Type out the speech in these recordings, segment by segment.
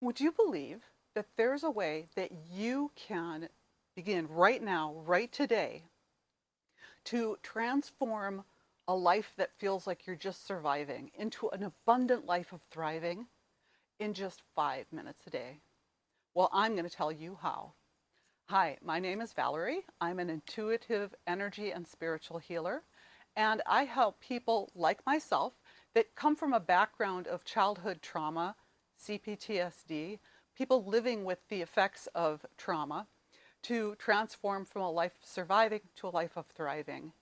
Would you believe that there's a way that you can begin right now, right today, to transform a life that feels like you're just surviving into an abundant life of thriving in just 5 minutes a day? Well, I'm going to tell you how. Hi, my name is Valerie. I'm an intuitive energy and spiritual healer, and I help people like myself that come from a background of childhood trauma, CPTSD, people living with the effects of trauma, to transform from a life of surviving to a life of thriving.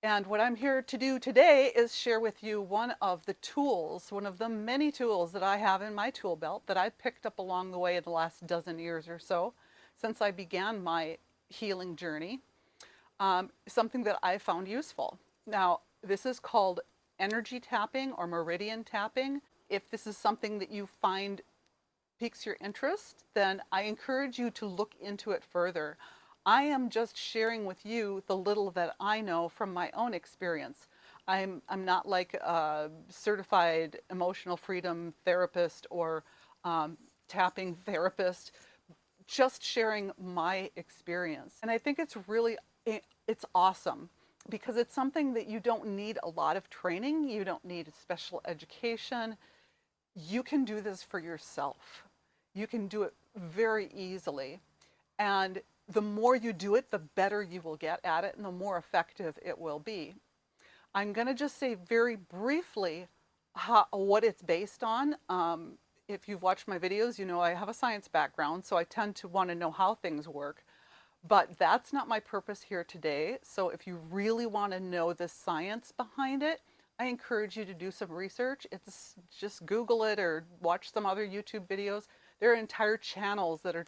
And what I'm here to do today is share with you one of the tools, one of the many tools that I have in my tool belt that I've picked up along the way in the last dozen years or so since I began my healing journey, something that I found useful. Now, this is called energy tapping or meridian tapping. If this is something that you find piques your interest, then I encourage you to look into it further. I am just sharing with you the little that I know from my own experience. I'm not like a certified emotional freedom therapist or tapping therapist, just sharing my experience. And I think it's awesome because it's something that you don't need a lot of training, you don't need special education. You can do this for yourself. You can do it very easily. And the more you do it, the better you will get at it and the more effective it will be. I'm going to just say very briefly what it's based on. If you've watched my videos, you know I have a science background, so I tend to want to know how things work. But that's not my purpose here today. So if you really want to know the science behind it, I encourage you to do some research. It's just Google it or watch some other YouTube videos. There are entire channels that are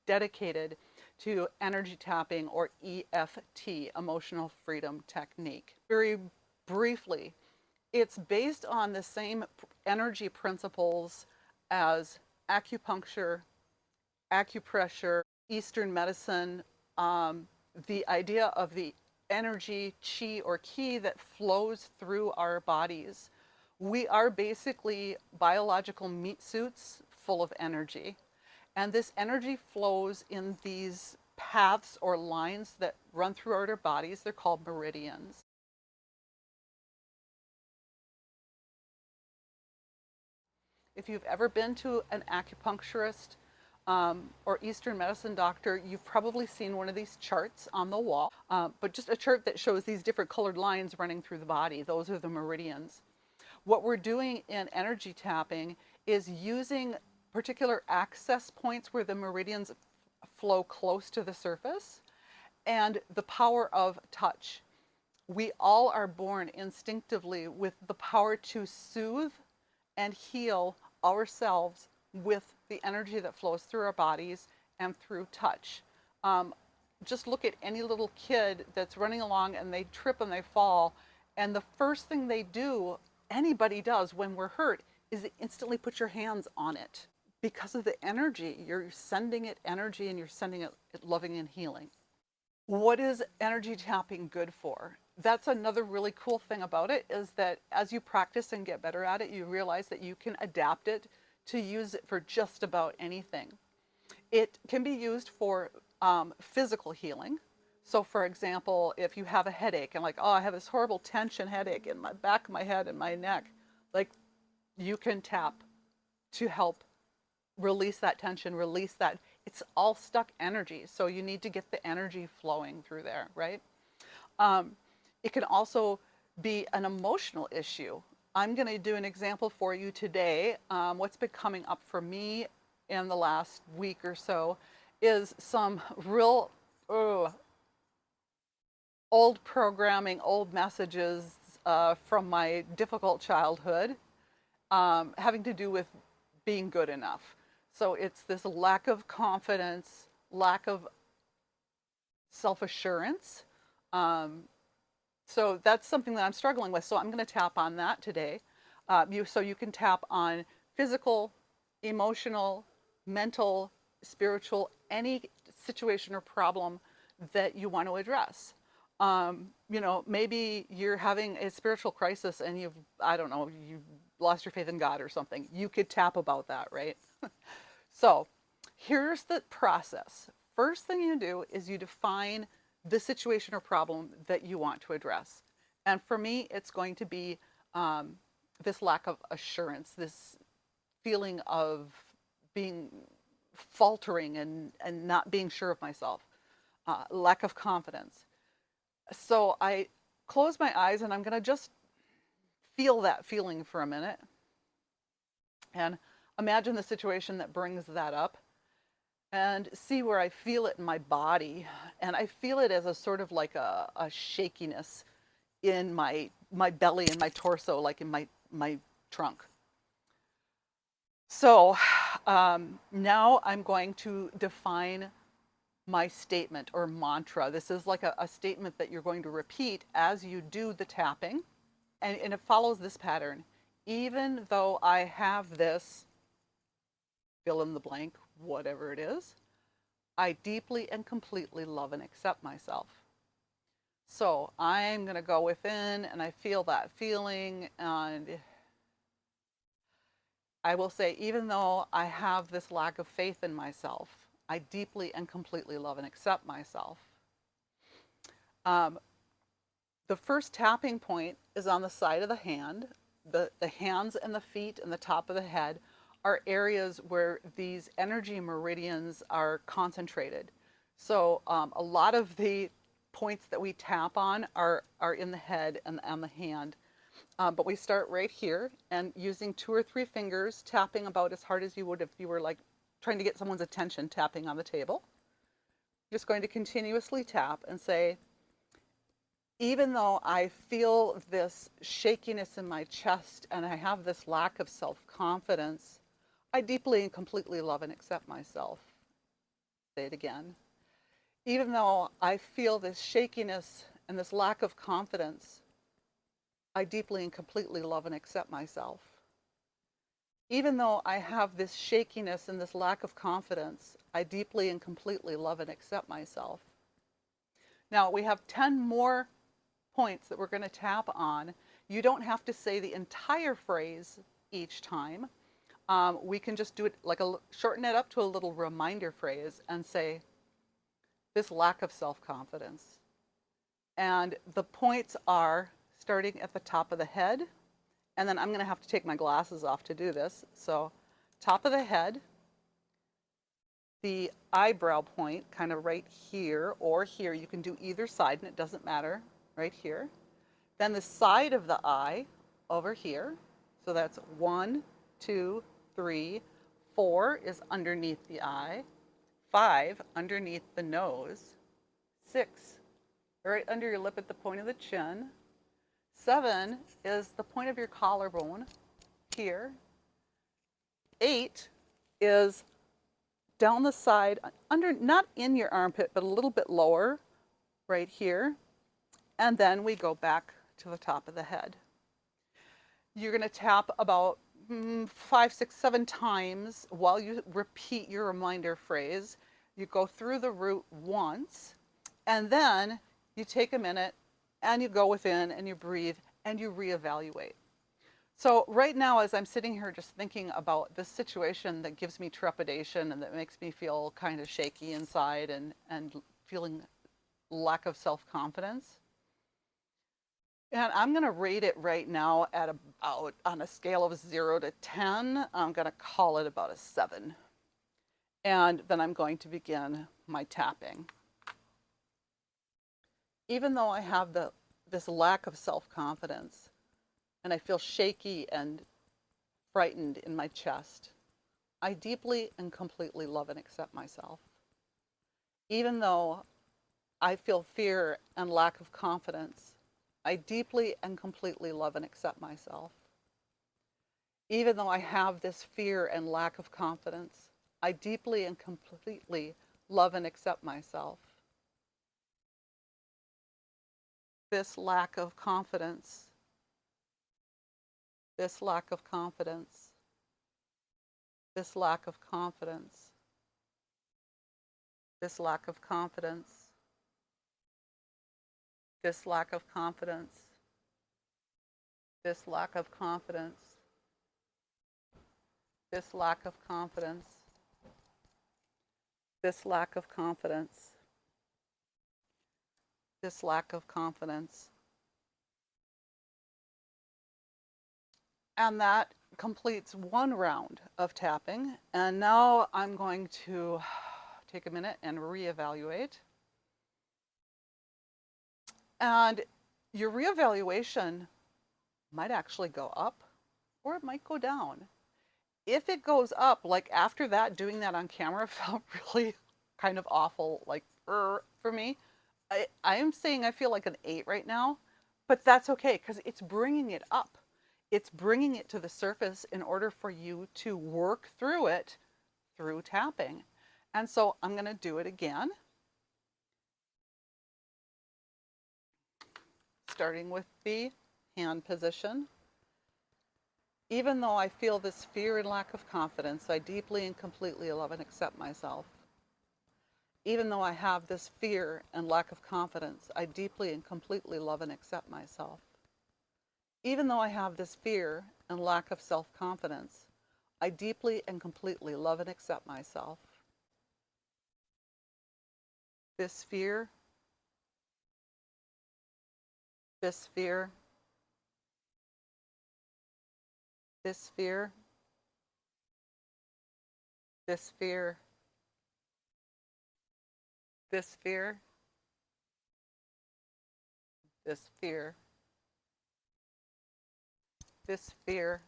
dedicated to energy tapping or EFT, emotional freedom technique. Very briefly, it's based on the same energy principles as acupuncture, acupressure, Eastern medicine, the idea of the energy, chi or ki that flows through our bodies. We are basically biological meat suits full of energy. And this energy flows in these paths or lines that run throughout our bodies. They're called meridians. If you've ever been to an acupuncturist or Eastern medicine doctor, you've probably seen one of these charts on the wall, but just a chart that shows these different colored lines running through the body. Those are the meridians. What we're doing in energy tapping is using particular access points where the meridians flow close to the surface and the power of touch. We all are born instinctively with the power to soothe and heal ourselves with the energy that flows through our bodies and through touch. Just look at any little kid that's running along and they trip and they fall, and the first thing they do, anybody does when we're hurt, is instantly put your hands on it. Because of the energy, you're sending it energy and you're sending it loving and healing. What is energy tapping good for? That's another really cool thing about it, is that as you practice and get better at it, you realize that you can adapt it to use it for just about anything. It can be used for physical healing. So for example, if you have a headache and like, oh, I have this horrible tension headache in my back of my head and my neck, like you can tap to help release that tension, release that. It's all stuck energy. So you need to get the energy flowing through there, right? It can also be an emotional issue. I'm going to do an example for you today. What's been coming up for me in the last week or so is some real old programming, old messages from my difficult childhood, having to do with being good enough. So it's this lack of confidence, lack of self-assurance. So that's something that I'm struggling with. So I'm going to tap on that today. So you can tap on physical, emotional, mental, spiritual, any situation or problem that you want to address. Maybe you're having a spiritual crisis and I don't know, lost your faith in God or something, you could tap about that, right? So here's the process. First thing you do is you define the situation or problem that you want to address. And for me, it's going to be this lack of assurance, this feeling of being faltering and not being sure of myself, lack of confidence. So I close my eyes and I'm going to just feel that feeling for a minute and imagine the situation that brings that up and see where I feel it in my body. And I feel it as a sort of like a shakiness in my belly and my torso, like in my trunk. So now I'm going to define my statement or mantra. This is like a statement that you're going to repeat as you do the tapping. And it follows this pattern. Even though I have this, fill in the blank, whatever it is, I deeply and completely love and accept myself. So I'm going to go within and I feel that feeling, and I will say, even though I have this lack of faith in myself, I deeply and completely love and accept myself. The first tapping point is on the side of the hand. The hands and the feet and the top of the head are areas where these energy meridians are concentrated. So a lot of the points that we tap on are in the head and on the hand. But we start right here and using 2 or 3 fingers, tapping about as hard as you would if you were like trying to get someone's attention, tapping on the table. Just going to continuously tap and say, even though I feel this shakiness in my chest and I have this lack of self-confidence, I deeply and completely love and accept myself. Say it again. Even though I feel this shakiness and this lack of confidence, I deeply and completely love and accept myself. Even though I have this shakiness and this lack of confidence, I deeply and completely love and accept myself. Now we have 10 more points that we're going to tap on. You don't have to say the entire phrase each time. We can just do it like shorten it up to a little reminder phrase and say, this lack of self-confidence. And the points are starting at the top of the head, and then I'm going to have to take my glasses off to do this. So top of the head, the eyebrow point kind of right here or here. You can do either side and it doesn't matter, right here. Then the side of the eye over here. So that's 1, 2, 3, 4 is underneath the eye, 5 underneath the nose, 6 right under your lip at the point of the chin, 7 is the point of your collarbone here, 8 is down the side, under, not in your armpit, but a little bit lower, right here. And then we go back to the top of the head. You're going to tap about 5, 6, 7 times while you repeat your reminder phrase. You go through the root once, and then you take a minute and you go within and you breathe and you reevaluate. So right now, as I'm sitting here just thinking about this situation that gives me trepidation and that makes me feel kind of shaky inside and feeling lack of self-confidence, and I'm going to rate it right now at about, on a scale of 0 to 10, I'm going to call it about a 7. And then I'm going to begin my tapping. Even though I have this lack of self-confidence, and I feel shaky and frightened in my chest, I deeply and completely love and accept myself. Even though I feel fear and lack of confidence, I deeply and completely love and accept myself. Even though I have this fear and lack of confidence, I deeply and completely love and accept myself. This lack of confidence, this lack of confidence, this lack of confidence, this lack of confidence, this lack of confidence, this lack of confidence, this lack of confidence, this lack of confidence, this lack of confidence. And that completes one round of tapping. And now I'm going to take a minute and reevaluate. And your reevaluation might actually go up or it might go down. If it goes up, like after that, doing that on camera felt really kind of awful, like for me. I am saying I feel like an 8 right now, but that's okay because it's bringing it up. It's bringing it to the surface in order for you to work through it through tapping. And so I'm going to do it again, starting with the hand position. Even though I feel this fear and lack of confidence, I deeply and completely love and accept myself. Even though I have this fear and lack of confidence, I deeply and completely love and accept myself. Even though I have this fear and lack of self-confidence, I deeply and completely love and accept myself. This fear, this fear, this fear, this fear, this fear, this fear, this fear,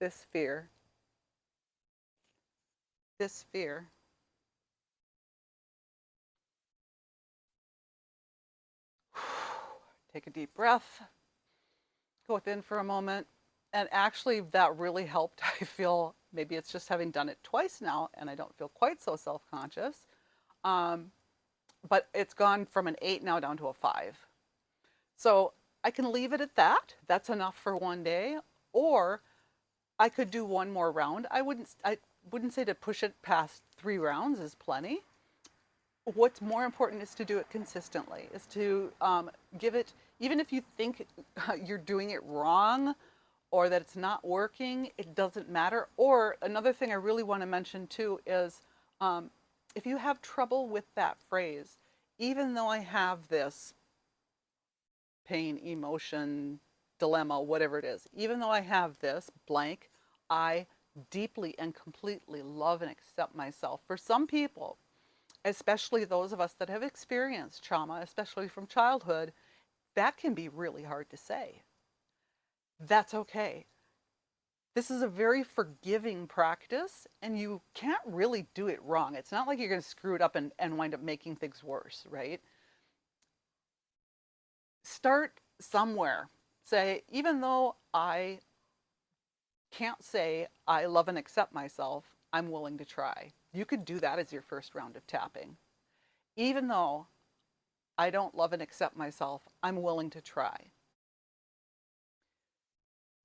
this fear, this fear. Take a deep breath, go within for a moment. And actually that really helped. I feel maybe it's just having done it twice now and I don't feel quite so self-conscious. But it's gone from an 8 now down to a 5. So I can leave it at that. That's enough for one day. Or I could do one more round. I wouldn't say to push it past 3 rounds is plenty. What's more important is to do it consistently, is to give it, even if you think you're doing it wrong or that it's not working, it doesn't matter. Or another thing I really want to mention too is if you have trouble with that phrase, even though I have this pain, emotion, dilemma, whatever it is, even though I have this blank, I deeply and completely love and accept myself. For some people, especially those of us that have experienced trauma, especially from childhood, that can be really hard to say. That's okay. This is a very forgiving practice and you can't really do it wrong. It's not like you're going to screw it up and wind up making things worse, right? Start somewhere. Say, even though I can't say I love and accept myself, I'm willing to try. You could do that as your first round of tapping. Even though I don't love and accept myself, I'm willing to try.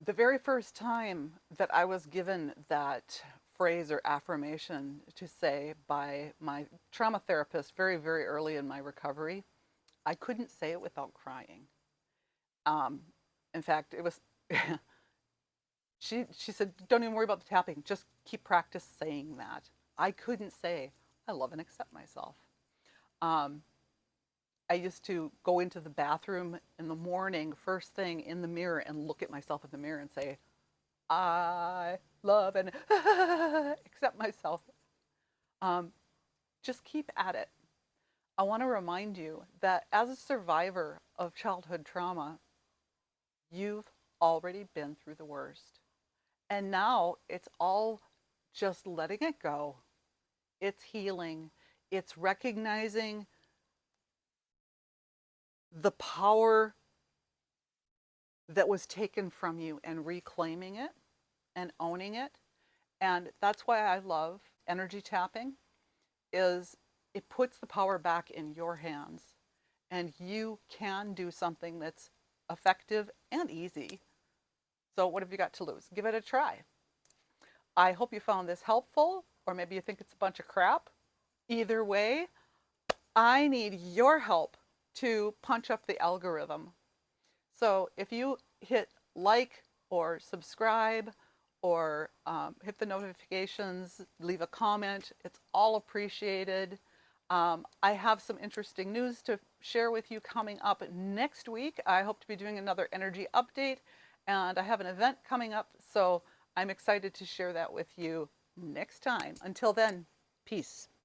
The very first time that I was given that phrase or affirmation to say by my trauma therapist very, very early in my recovery, I couldn't say it without crying. Um, in fact, it was, she said, don't even worry about the tapping, just keep practice saying that. I couldn't say, I love and accept myself. I used to go into the bathroom in the morning, first thing in the mirror, and look at myself in the mirror and say, I love and accept myself. Just keep at it. I want to remind you that as a survivor of childhood trauma, you've already been through the worst. And now it's all just letting it go. It's healing. It's recognizing the power that was taken from you and reclaiming it and owning it. And that's why I love energy tapping, is it puts the power back in your hands and you can do something that's effective and easy. So what have you got to lose? Give it a try. I hope you found this helpful, or maybe you think it's a bunch of crap. Either way, I need your help to punch up the algorithm. So if you hit like or subscribe or hit the notifications, leave a comment. It's all appreciated. I have some interesting news to share with you coming up next week. I hope to be doing another energy update, and I have an event coming up, so I'm excited to share that with you next time. Until then, peace.